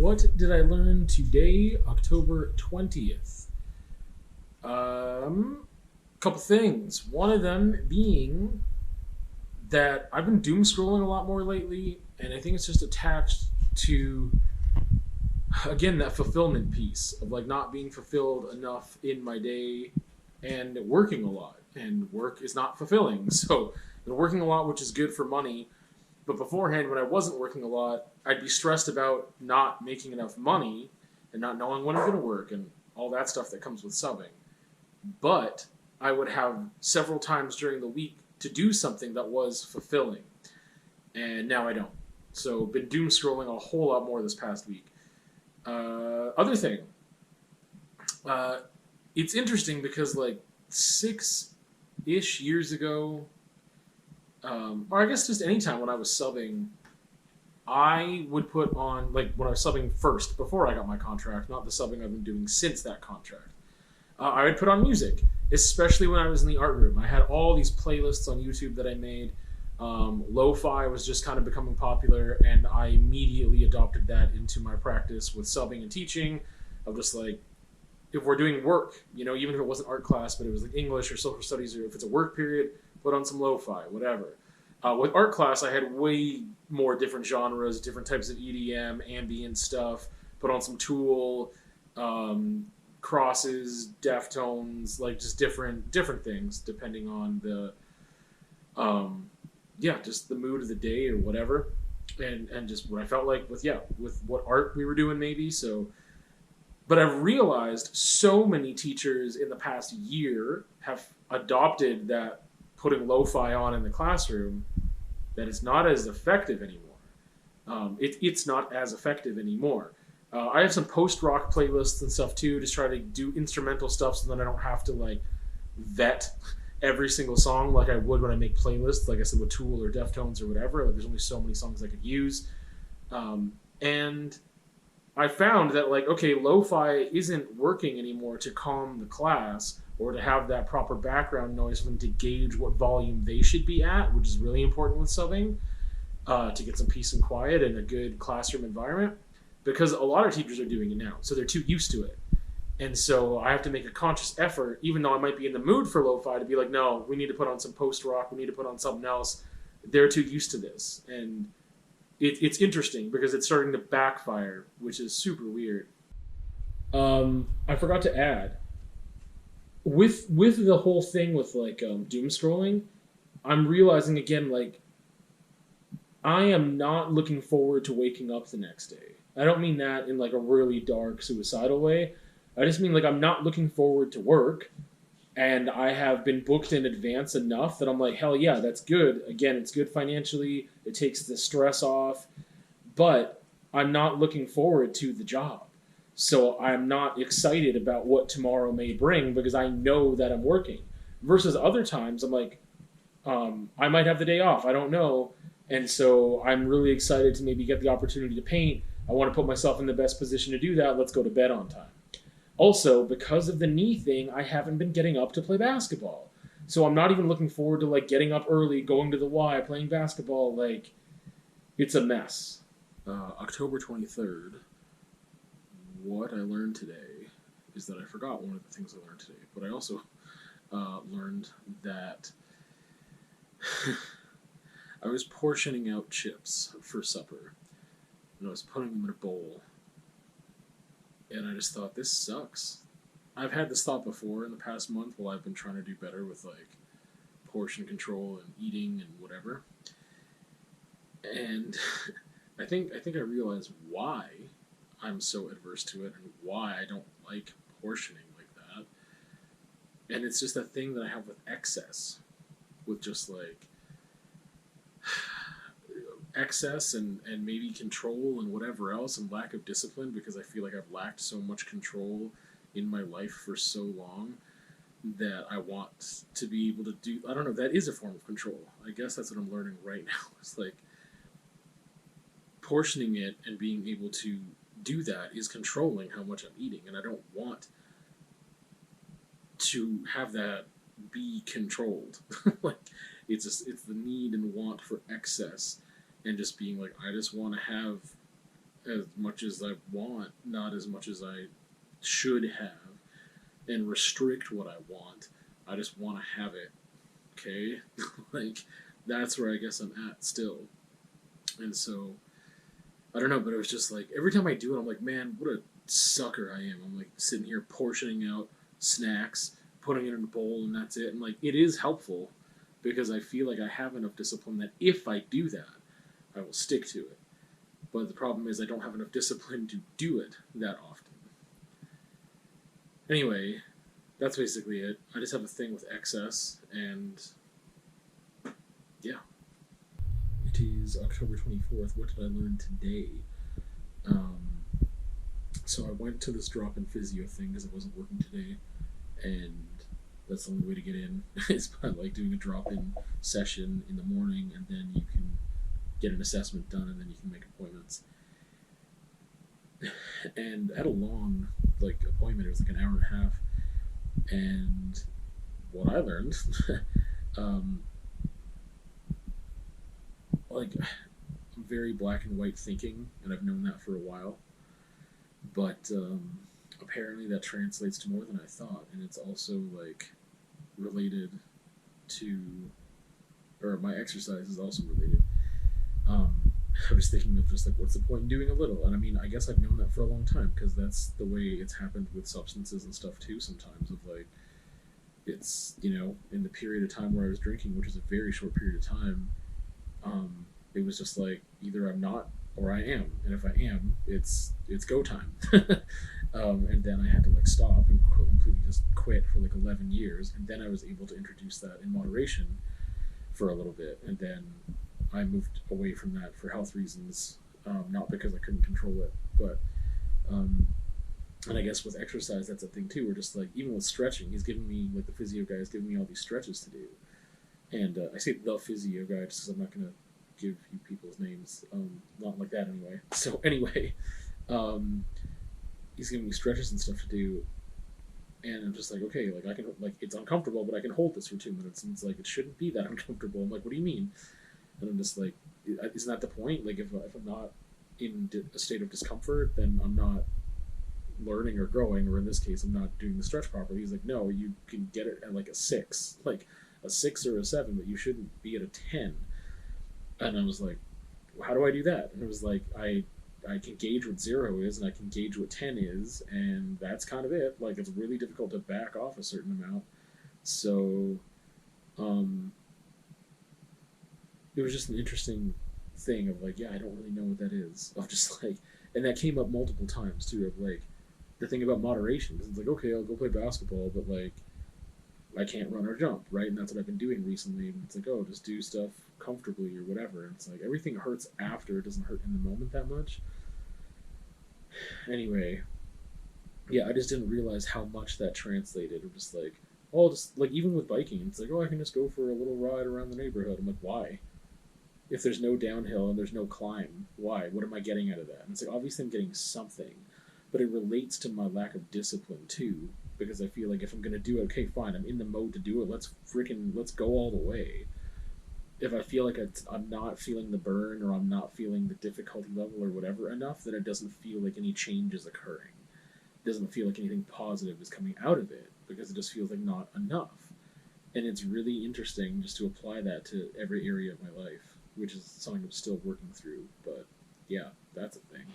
What did I learn today, October 20th? Couple things. One of them being that I've been doom scrolling a lot more lately, and I think it's just attached to, again, that fulfillment piece of like not being fulfilled enough in my day and working a lot. And work is not fulfilling. So I've been working a lot, which is good for money. But beforehand, when I wasn't working a lot, I'd be stressed about not making enough money and not knowing when I'm going to work and all that stuff that comes with subbing. But I would have several times during the week to do something that was fulfilling. And now I don't. So been doom scrolling a whole lot more this past week. Other thing, it's interesting because like 6-ish years ago, or I guess just any time when I was subbing, I would put on, like when I was subbing first, before I got my contract, not the subbing I've been doing since that contract, I would put on music, especially when I was in the art room. I had all these playlists on YouTube that I made. Lo-fi was just kind of becoming popular, and I immediately adopted that into my practice with subbing and teaching. Of just like, if we're doing work, even if it wasn't art class, but it was like English or social studies, or if it's a work period, put on some lo-fi, whatever. With art class, I had way more different genres, different types of EDM, ambient stuff, put on some Tool, Crosses, Deftones, like just different things depending on the, just the mood of the day or whatever, and just what I felt like with what art we were doing maybe. So, but I've realized so many teachers in the past year have adopted that putting lo-fi on in the classroom that it's not as effective anymore. It's not as effective anymore. I have some post-rock playlists and stuff too, just try to do instrumental stuff so that I don't have to like vet every single song like I would when I make playlists, like I said, with Tool or Deftones or whatever. Like, there's only so many songs I could use. And I found that like, okay, lo-fi isn't working anymore to calm the class or to have that proper background noise for them to gauge what volume they should be at, which is really important with subbing, to get some peace and quiet in a good classroom environment, because a lot of teachers are doing it now, so they're too used to it. And so I have to make a conscious effort, even though I might be in the mood for lo-fi, to be like, no, we need to put on some post-rock, we need to put on something else. They're too used to this. And it's interesting because it's starting to backfire, which is super weird. I forgot to add, with the whole thing with like doom scrolling, I'm realizing again, like, I am not looking forward to waking up the next day. I don't mean that in like a really dark suicidal way. I just mean like I'm not looking forward to work, and I have been booked in advance enough that I'm like, hell yeah, that's good. Again, it's good financially. It takes the stress off, but I'm not looking forward to the job. So I'm not excited about what tomorrow may bring because I know that I'm working. Versus other times, I'm like, I might have the day off. I don't know. And so I'm really excited to maybe get the opportunity to paint. I want to put myself in the best position to do that. Let's go to bed on time. Also, because of the knee thing, I haven't been getting up to play basketball. So I'm not even looking forward to like getting up early, going to the Y, playing basketball. Like, it's a mess. October 23rd, what I learned today is that I forgot one of the things I learned today. But I also learned that I was portioning out chips for supper. And I was putting them in a bowl. And I just thought, this sucks. I've had this thought before in the past month while I've been trying to do better with like portion control and eating and whatever. And I think I realized why I'm so adverse to it and why I don't like portioning like that. And it's just a thing that I have with excess. With just like excess and maybe control and whatever else and lack of discipline, because I feel like I've lacked so much control in my life for so long that I want to be able to do, I don't know, that is a form of control. I guess that's what I'm learning right now. It's like portioning it and being able to do that is controlling how much I'm eating, and I don't want to have that be controlled. Like, it's the need and want for excess, and just being like, I just want to have as much as I want, not as much as I should have, and restrict what I want. I just want to have it. Okay? Like, that's where I guess I'm at still. And so, I don't know, but it was just like, every time I do it, I'm like, man, what a sucker I am. I'm like sitting here portioning out snacks, putting it in a bowl, and that's it. And like, it is helpful because I feel like I have enough discipline that if I do that, I will stick to it. But the problem is I don't have enough discipline to do it that often. Anyway, that's basically it. I just have a thing with excess, and yeah. It is October 24th. What did I learn today? Um, so I went to this drop-in physio thing because it wasn't working today, and that's the only way to get in is by like doing a drop-in session in the morning, and then you can get an assessment done, and then you can make appointments. And I had a long like appointment. It was like an hour and a half, and what I learned, like very black and white thinking, and I've known that for a while. But apparently that translates to more than I thought, and it's also like related to, or my exercise is also related. I was thinking of just like, what's the point in doing a little? And I mean, I guess I've known that for a long time because that's the way it's happened with substances and stuff too. Sometimes of like, it's in the period of time where I was drinking, which is a very short period of time. It was just like either I'm not or I am, and if I am, it's go time. And then I had to like stop and completely just quit for like 11 years, and then I was able to introduce that in moderation for a little bit, and then I moved away from that for health reasons, not because I couldn't control it, but and I guess with exercise that's a thing too. We're just like, even with stretching, he's giving me, like the physio guy is giving me all these stretches to do, and I say the physio guy just because I'm not gonna give you people's names, not like that anyway. So anyway, he's giving me stretches and stuff to do, and I'm just like, okay, like I can, like it's uncomfortable, but I can hold this for 2 minutes, and it's like it shouldn't be that uncomfortable. I'm like, what do you mean? And I'm just like, isn't that the point? Like, if I'm not in a state of discomfort, then I'm not learning or growing, or in this case, I'm not doing the stretch properly. He's like, no, you can get it at like a 6, like a 6 or a 7, but you shouldn't be at a 10. And I was like, well, how do I do that? And it was like, I can gauge what 0 is, and I can gauge what 10 is, and that's kind of it. Like, it's really difficult to back off a certain amount. So, it was just an interesting thing of like, yeah, I don't really know what that is. Of just like, and that came up multiple times too, of like, the thing about moderation, because it's like, okay, I'll go play basketball, but like, I can't run or jump, right? And that's what I've been doing recently. And it's like, oh, just do stuff comfortably or whatever. And it's like, everything hurts after, it doesn't hurt in the moment that much. Anyway, yeah, I just didn't realize how much that translated. Or just like, oh, just like, even with biking, it's like, oh, I can just go for a little ride around the neighborhood. I'm like, why? If there's no downhill and there's no climb, why? What am I getting out of that? And it's like, obviously I'm getting something, but it relates to my lack of discipline too, because I feel like if I'm going to do it, okay, fine, I'm in the mode to do it, let's go all the way. If I feel like I'm not feeling the burn, or I'm not feeling the difficulty level or whatever enough, that it doesn't feel like any change is occurring. It doesn't feel like anything positive is coming out of it, because it just feels like not enough. And it's really interesting just to apply that to every area of my life, which is something I'm still working through. But yeah, that's a thing.